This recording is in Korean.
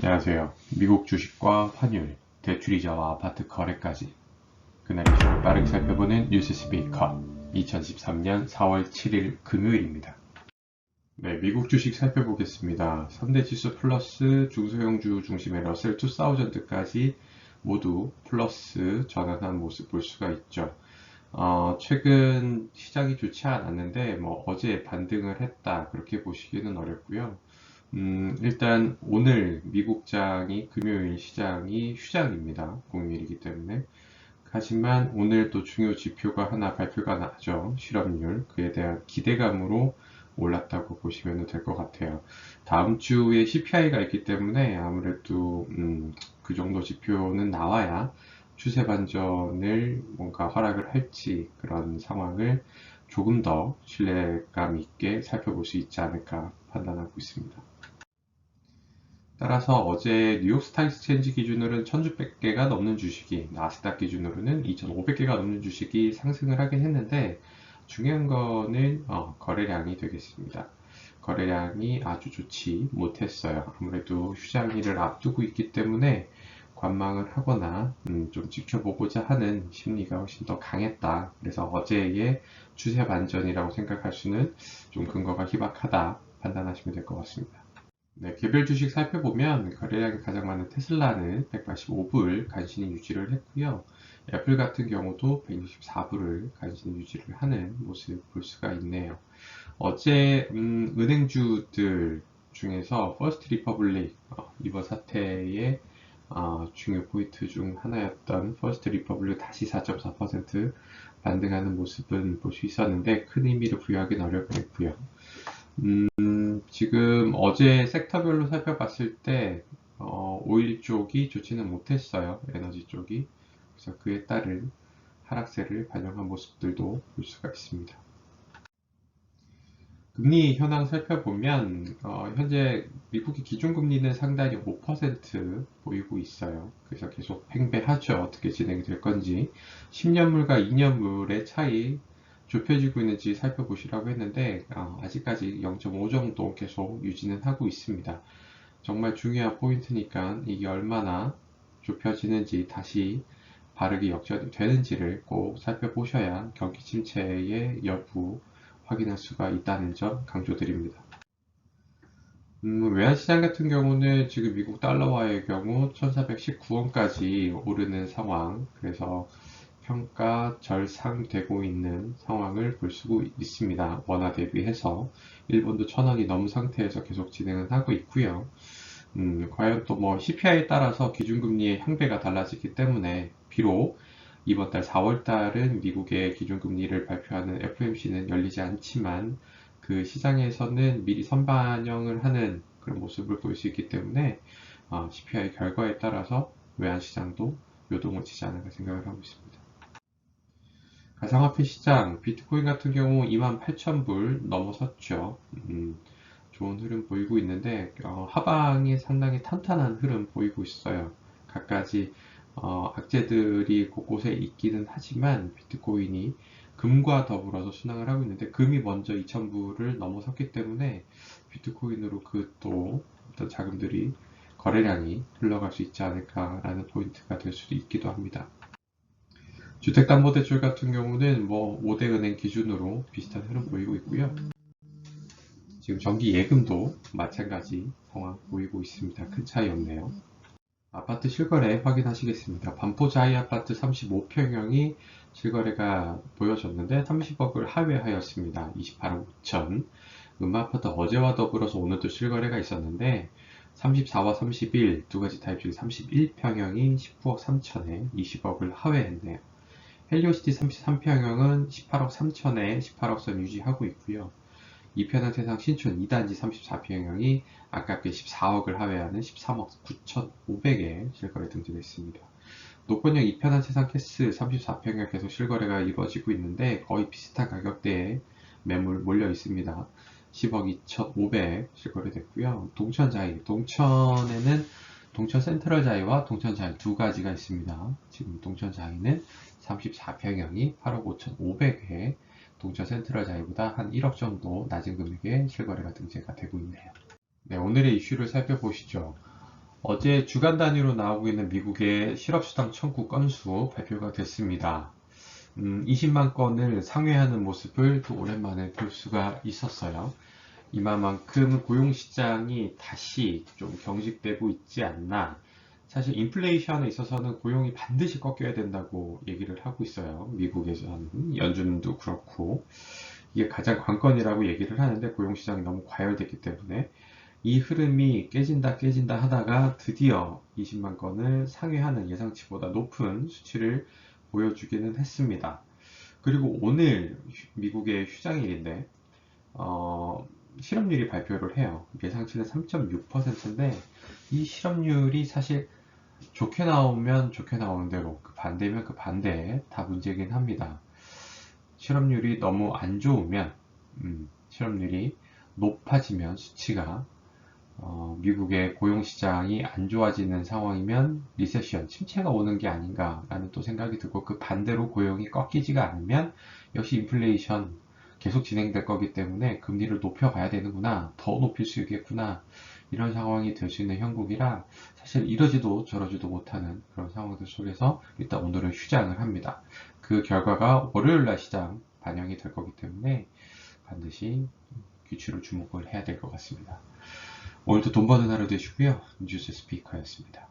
안녕하세요. 미국 주식과 환율, 대출이자와 아파트 거래까지 그날 이슈를 빠르게 살펴보는 뉴스 스피커 2013년 4월 7일 금요일입니다. 네, 미국 주식 살펴보겠습니다. 3대 지수 플러스 중소형주 중심의 러셀 2000까지 모두 플러스 전환한 모습 볼 수가 있죠. 최근 시장이 좋지 않았는데 어제 반등을 했다 그렇게 보시기는 어렵고요. 일단 오늘 미국장이 금요일 시장이 휴장입니다. 공휴일이기 때문에. 하지만 오늘 또 중요 지표가 하나 발표가 나죠. 실업률. 그에 대한 기대감으로 올랐다고 보시면 될 것 같아요. 다음 주에 CPI가 있기 때문에 아무래도 그 정도 지표는 나와야 추세 반전을 뭔가 허락을 할지 그런 상황을 조금 더 신뢰감 있게 살펴볼 수 있지 않을까 판단하고 있습니다. 따라서 어제 뉴욕 스탁익스체인지 기준으로는 1600개가 넘는 주식이, 나스닥 기준으로는 2500개가 넘는 주식이 상승을 하긴 했는데 중요한 거는 거래량이 되겠습니다. 거래량이 아주 좋지 못했어요. 아무래도 휴장일을 앞두고 있기 때문에 관망을 하거나 좀 지켜보고자 하는 심리가 훨씬 더 강했다. 그래서 어제의 추세 반전이라고 생각할 수는 좀 근거가 희박하다 판단하시면 될 것 같습니다. 네, 개별 주식 살펴보면 거래량이 가장 많은 테슬라는 185불 간신히 유지를 했고요. 애플 같은 경우도 164불을 간신히 유지를 하는 모습 볼 수가 있네요. 어제 은행주들 중에서 퍼스트 리퍼블릭 이번 사태의 중요 포인트 중 하나였던 퍼스트 리퍼블릭 다시 4.4% 반등하는 모습은 볼 수 있었는데 큰 의미를 부여하기는 어렵겠고요. 지금 어제 섹터별로 살펴봤을 때 오일 쪽이 좋지는 못했어요. 에너지 쪽이. 그래서 그에 따른 하락세를 반영한 모습들도 볼 수가 있습니다. 금리 현황 살펴보면 현재 미국의 기준금리는 상당히 5% 보이고 있어요. 그래서 계속 팽배하죠. 어떻게 진행이 될 건지. 10년물과 2년물의 차이 좁혀지고 있는지 살펴보시라고 했는데 아직까지 0.5 정도 계속 유지는 하고 있습니다. 정말 중요한 포인트니까 이게 얼마나 좁혀지는지 다시 바르게 역전이 되는지를 꼭 살펴보셔야 경기 침체의 여부 확인할 수가 있다는 점 강조드립니다. 외환시장 같은 경우는 지금 미국 달러화의 경우 1419원까지 오르는 상황, 그래서 평가 절상되고 있는 상황을 볼 수 있습니다. 원화 대비해서 일본도 1000원이 넘은 상태에서 계속 진행을 하고 있고요. 과연 또 CPI에 따라서 기준금리의 향배가 달라지기 때문에 비록 이번 달 4월 달은 미국의 기준금리를 발표하는 FOMC는 열리지 않지만 그 시장에서는 미리 선반영을 하는 그런 모습을 볼 수 있기 때문에 CPI 결과에 따라서 외환시장도 요동을 치지 않을까 생각을 하고 있습니다. 가상화폐 시장, 비트코인 같은 경우 28,000불 넘어섰죠. 좋은 흐름 보이고 있는데 하방이 상당히 탄탄한 흐름 보이고 있어요. 갖가지 악재들이 곳곳에 있기는 하지만 비트코인이 금과 더불어서 순항을 하고 있는데 금이 먼저 2,000불을 넘어섰기 때문에 비트코인으로 그 또 어떤 자금들이 거래량이 흘러갈 수 있지 않을까라는 포인트가 될 수도 있기도 합니다. 주택담보대출 같은 경우는 5대 은행 기준으로 비슷한 흐름 보이고 있고요. 지금 정기 예금도 마찬가지 상황 보이고 있습니다. 큰 차이 없네요. 아파트 실거래 확인하시겠습니다. 반포자이 아파트 35평형이 실거래가 보여졌는데 30억을 하회하였습니다. 28억 5천. 음마아파트 어제와 더불어서 오늘도 실거래가 있었는데 34와 31 두 가지 타입 중에 31평형이 19억 3천에 20억을 하회했네요. 헬리오시티 33평형은 18억 3천에 18억 선 유지하고 있고요. 이편한 세상 신촌 2단지 34평형이 아깝게 14억을 하회하는 13억 9,500에 실거래 등재됐습니다. 노건역 이편한 세상 캐스 34평형 계속 실거래가 이루어지고 있는데 거의 비슷한 가격대에 매물 몰려 있습니다. 10억 2,500 실거래됐고요. 동천자이, 동천에는 동천 센트럴자이와 동천자이 두 가지가 있습니다. 지금 동천자이는 34평형이 8억 5,500에 동천 센트럴자이보다 한 1억 정도 낮은 금액의 실거래가 등재가 되고 있네요. 네, 오늘의 이슈를 살펴보시죠. 어제 주간 단위로 나오고 있는 미국의 실업수당 청구 건수 발표가 됐습니다. 20만 건을 상회하는 모습을 또 오랜만에 볼 수가 있었어요. 이만큼 고용시장이 다시 좀 경직되고 있지 않나. 사실 인플레이션에 있어서는 고용이 반드시 꺾여야 된다고 얘기를 하고 있어요. 미국에서는 연준도 그렇고 이게 가장 관건이라고 얘기를 하는데 고용시장이 너무 과열됐기 때문에 이 흐름이 깨진다 하다가 드디어 20만 건을 상회하는 예상치보다 높은 수치를 보여주기는 했습니다. 그리고 오늘 미국의 휴장일인데 실업률이 발표를 해요. 예상치는 3.6%인데 이 실업률이 사실 좋게 나오면 좋게 나오는 대로 그 반대면 그 반대에 다 문제긴 합니다. 실업률이 너무 안 좋으면 실업률이 높아지면 수치가 미국의 고용시장이 안 좋아지는 상황이면 리세션, 침체가 오는 게 아닌가라는 또 생각이 들고 그 반대로 고용이 꺾이지가 않으면 역시 인플레이션 계속 진행될 거기 때문에 금리를 높여가야 되는구나, 더 높일 수 있겠구나 이런 상황이 될 수 있는 형국이라 사실 이러지도 저러지도 못하는 그런 상황들 속에서 일단 오늘은 휴장을 합니다. 그 결과가 월요일날 시장 반영이 될 거기 때문에 반드시 귀추를 주목을 해야 될 것 같습니다. 오늘도 돈 버는 하루 되시고요. 뉴스 스피커였습니다.